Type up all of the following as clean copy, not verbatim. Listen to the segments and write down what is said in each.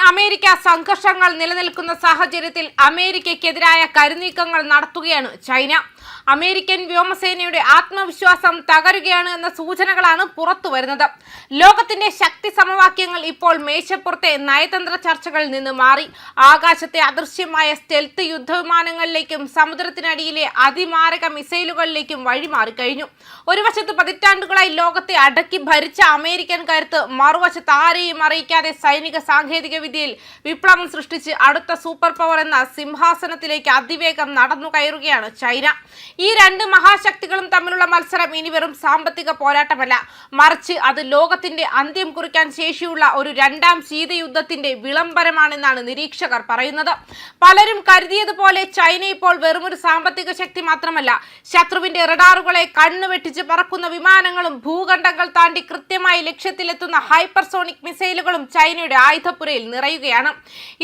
America സംഘർഷങ്ങൾ നിലനിൽക്കുന്ന സാഹചര്യത്തിൽ അമേരിക്കയ്ക്കെതിരായ കരുനീക്കങ്ങൾ നടത്തുകയാണ് ചൈന. അമേരിക്കൻ വ്യോമസേനയുടെ ആത്മവിശ്വാസം തകരുകയാണ് എന്ന സൂചനകളാണ് പുറത്തുവരുന്നത്. ലോകത്തിന്റെ ശക്തി സമവാക്യങ്ങൾ ഇപ്പോൾ മേശപ്പുറത്തെ നയതന്ത്ര ചർച്ചകളിൽ നിന്ന് മാറി ആകാശത്തെ അദൃശ്യമായ സ്റ്റെൽത്ത് യുദ്ധവിമാനങ്ങളിലേക്കും സമുദ്രത്തിനടിയിലെ അതിമാരക മിസൈലുകളിലേക്കും വഴിമാറിക്കഴിഞ്ഞു. ഒരു വശത്ത് പതിറ്റാണ്ടുകളായി ലോകത്തെ അടക്കി ഭരിച്ച അമേരിക്കൻ കരുത്ത്, മറുവശത്ത് ആരെയും അറിയിക്കാതെ സൈനിക സാങ്കേതിക വിദ്യയിൽ വിപ്ലവം സൃഷ്ടിച്ച് അടുത്ത സൂപ്പർ പവർ എന്ന സിംഹാസനത്തിലേക്ക് അതിവേഗം നടന്നു കയറുകയാണ് ചൈന. ഈ രണ്ട് മഹാശക്തികളും തമ്മിലുള്ള മത്സരം ഇനി വെറും സാമ്പത്തിക പോരാട്ടമല്ല, മറിച്ച് അത് ലോകത്തിന്റെ അന്ത്യം കുറിക്കാൻ ശേഷിയുള്ള ഒരു രണ്ടാം ശീതയുദ്ധത്തിന്റെ വിളംബരമാണെന്നാണ് നിരീക്ഷകർ പറയുന്നത്. പലരും കരുതിയതുപോലെ ചൈന ഇപ്പോൾ വെറുമൊരു സാമ്പത്തിക ശക്തി മാത്രമല്ല, ശത്രുവിന്റെ റഡാറുകളെ കണ്ണുവെട്ടിച്ച് പറക്കുന്ന വിമാനങ്ങളും ഭൂഖണ്ഡങ്ങൾ താണ്ടി കൃത്യമായി ലക്ഷ്യത്തിലെത്തുന്ന ഹൈപ്പർസോണിക് മിസൈലുകളും ചൈനയുടെ ആയുധപ്പുരയിൽ നിറയുകയാണ്.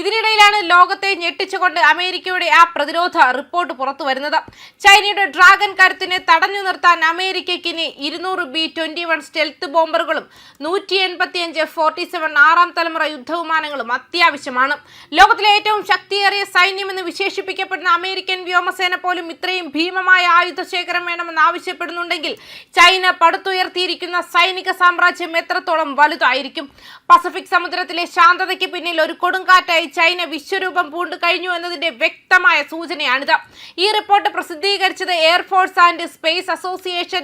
ഇതിനിടയിലാണ് ലോകത്തെ ഞെട്ടിച്ചുകൊണ്ട് അമേരിക്കയുടെ ആ പ്രതിരോധ റിപ്പോർട്ട് പുറത്തു വരുന്നത്. ചൈനയുടെ ഡ്രാഗൺ കരുത്തിനെ തടഞ്ഞു നിർത്താൻ അമേരിക്കയ്ക്ക് ഇനി 200 B-21 സ്റ്റെൽത്ത് ബോംബറുകളും 185 F-47 ആറാം തലമുറ യുദ്ധവിമാനങ്ങളും അത്യാവശ്യമാണ്. ലോകത്തിലെ ഏറ്റവും ശക്തിയേറിയ സൈന്യമെന്ന് വിശേഷിപ്പിക്കപ്പെടുന്ന അമേരിക്കൻ വ്യോമസേന പോലും ഇത്രയും ഭീമമായ ആയുധശേഖരം വേണമെന്ന് ആവശ്യപ്പെടുന്നുണ്ടെങ്കിൽ ചൈന പടുത്തുയർത്തിയിരിക്കുന്ന സൈനിക സാമ്രാജ്യം എത്രത്തോളം വലുതായിരിക്കും? പസഫിക് സമുദ്രത്തിലെ ശാന്തതയ്ക്ക് പിന്നിൽ ഒരു കൊടുങ്കാറ്റായി ചൈന വിശ്വരൂപം പൂണ്ടു കഴിഞ്ഞു എന്നതിന്റെ വ്യക്തമായ സൂചനയാണിത്. ഈ റിപ്പോർട്ട് പ്രസിദ്ധീകരിച്ചത് air force and space association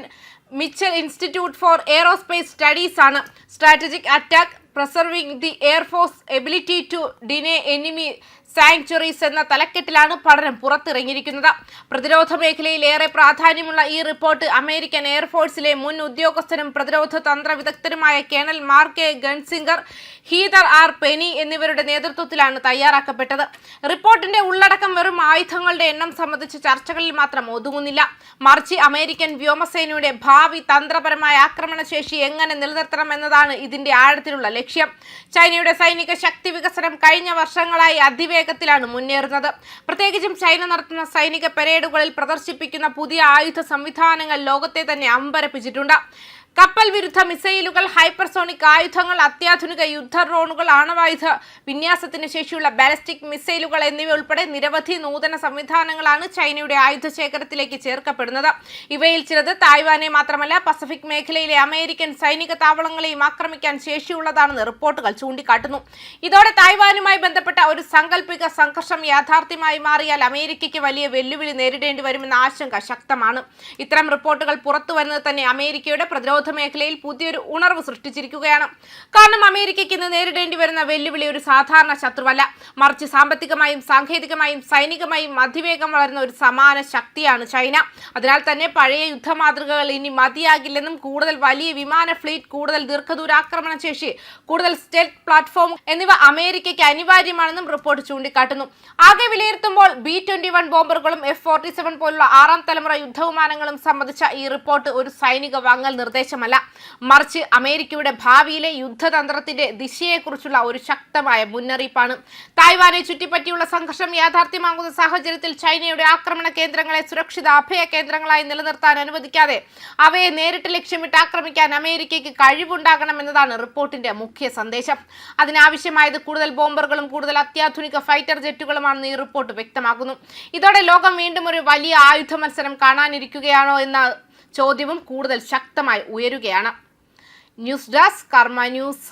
Mitchell institute for aerospace studies ആണ്. Strategic attack preserving the Air Force ability to deny enemy sanctuaries എന്ന തലക്കെട്ടിലാണ് പഠനം പുറത്തിറങ്ങിയിരിക്കുന്നത്. പ്രതിരോധ മേഖലയിൽ ഏറെ പ്രാധാന്യമുള്ള ഈ റിപ്പോർട്ട് അമേരിക്കൻ എയർഫോഴ്സിലെ മുൻ ഉദ്യോഗസ്ഥരും പ്രതിരോധ തന്ത്ര വിദഗ്ധരുമായ colonel Mark A Gunzinger, Heather R Penney എന്നിവരുടെ നേതൃത്വത്തിലാണ് തയ്യാറാക്കപ്പെട്ടത്. റിപ്പോർട്ടിന്റെ ഉള്ളടക്കം വെറും ആയുധങ്ങളുടെ എണ്ണം സംബന്ധിച്ച ചർച്ചകളിൽ മാത്രം ഒതുങ്ങുന്നില്ല, മറിച്ച് അമേരിക്കൻ വ്യോമസേനയുടെ ഭാവി തന്ത്രപരമായ ആക്രമണശേഷി എങ്ങനെ നിലനിർത്തണം എന്നതാണ് ഇതിന്റെ ആഴത്തിലുള്ള ലക്ഷ്യം. ചൈനയുടെ സൈനിക ശക്തി വികസനം കഴിഞ്ഞ വർഷങ്ങളായി അതിവേഗത്തിലാണ് മുന്നേറുന്നത്. പ്രത്യേകിച്ചും ചൈന നടത്തുന്ന സൈനിക പരേഡുകളിൽ പ്രദർശിപ്പിക്കുന്ന പുതിയ ആയുധ സംവിധാനങ്ങൾ ലോകത്തെ തന്നെ അമ്പരപ്പിച്ചിട്ടുണ്ട്. കപ്പൽ വിരുദ്ധ മിസൈലുകൾ, ഹൈപ്പർസോണിക് ആയുധങ്ങൾ, അത്യാധുനിക യുദ്ധ ഡ്രോണുകൾ, ആണവായുധ വിന്യാസത്തിന് ശേഷിയുള്ള ബാലിസ്റ്റിക് മിസൈലുകൾ എന്നിവ ഉൾപ്പെടെ നിരവധി നൂതന സംവിധാനങ്ങളാണ് ചൈനയുടെ ആയുധശേഖരത്തിലേക്ക് ചേർക്കപ്പെടുന്നത്. ഇവയിൽ ചിലത് തായ്വാനെ മാത്രമല്ല പസഫിക് മേഖലയിലെ അമേരിക്കൻ സൈനിക താവളങ്ങളെയും ആക്രമിക്കാൻ ശേഷിയുള്ളതാണെന്ന് റിപ്പോർട്ടുകൾ ചൂണ്ടിക്കാട്ടുന്നു. ഇതോടെ തായ്വാനുമായി ബന്ധപ്പെട്ട ഒരു സാങ്കല്പിക സംഘർഷം യാഥാർത്ഥ്യമായി മാറിയാൽ അമേരിക്കയ്ക്ക് വലിയ വെല്ലുവിളി നേരിടേണ്ടി വരുമെന്ന ആശങ്ക ശക്തമാണ്. ഇത്തരം റിപ്പോർട്ടുകൾ പുറത്തു വരുന്നത് തന്നെ അമേരിക്കയുടെ പ്രതിരോധ മേഖലയിൽ പുതിയൊരു ഉണർവ് സൃഷ്ടിച്ചിരിക്കുകയാണ്. കാരണം അമേരിക്കയ്ക്ക് ഇന്ന് നേരിടേണ്ടി വരുന്ന വെല്ലുവിളി ഒരു സാധാരണ ശത്രുവല്ല, മറിച്ച് സാമ്പത്തികമായും സാങ്കേതികമായും സൈനികമായും അതിവേഗം വളരുന്ന ഒരു സമാന ശക്തിയാണ് ചൈന. അതിനാൽ തന്നെ പഴയ യുദ്ധമാതൃകകൾ ഇനി മതിയാകില്ലെന്നും കൂടുതൽ വലിയ വിമാന ഫ്ലീറ്റ്, കൂടുതൽ ദീർഘദൂരാക്രമണ ശേഷി, കൂടുതൽ സ്റ്റെൽത്ത് പ്ലാറ്റ്ഫോം എന്നിവ അമേരിക്കയ്ക്ക് അനിവാര്യമാണെന്നും റിപ്പോർട്ട് ചൂണ്ടിക്കാട്ടുന്നു. ആകെ വിലയിരുത്തുമ്പോൾ B-21 ബോംബറുകളും F-47 പോലുള്ള ആറാം തലമുറ യുദ്ധവിമാനങ്ങളും സംബന്ധിച്ച ഈ റിപ്പോർട്ട് ഒരു സൈനിക വാങ്ങൽ നിർദ്ദേശമല്ല, മറിച്ച് അമേരിക്കയുടെ ഭാവിയിലെ യുദ്ധതന്ത്രത്തിന്റെ ദിശയെക്കുറിച്ചുള്ള ഒരു ശക്തമായ മുന്നറിയിപ്പാണ്. തായ്വാനെ ചുറ്റിപ്പറ്റിയുള്ള സംഘർഷം യാഥാർത്ഥ്യമാകുന്ന സാഹചര്യത്തിൽ ചൈനയുടെ ആക്രമണ കേന്ദ്രങ്ങളെ സുരക്ഷിത അഭയ കേന്ദ്രങ്ങളായി നിലനിർത്താൻ അനുവദിക്കാതെ അവയെ നേരിട്ട് ലക്ഷ്യമിട്ട് ആക്രമിക്കാൻ അമേരിക്കയ്ക്ക് കഴിവുണ്ടാകണമെന്നതാണ് റിപ്പോർട്ടിന്റെ മുഖ്യ സന്ദേശം. അതിനാവശ്യമായത് കൂടുതൽ ബോംബറുകളും കൂടുതൽ അത്യാധുനിക ഫൈറ്റർ ജെറ്റുകളുമാണെന്ന് ഈ റിപ്പോർട്ട് വ്യക്തമാക്കുന്നു. ഇതോടെ ലോകം വീണ്ടും ഒരു വലിയ ആയുധ മത്സരം കാണാനിരിക്കുകയാണോ എന്ന ചോദ്യവും കൂടുതൽ ശക്തമായി ഉയരുകയാണ്. ന്യൂസ് ഡെസ്ക് കർമ്മ ന്യൂസ്.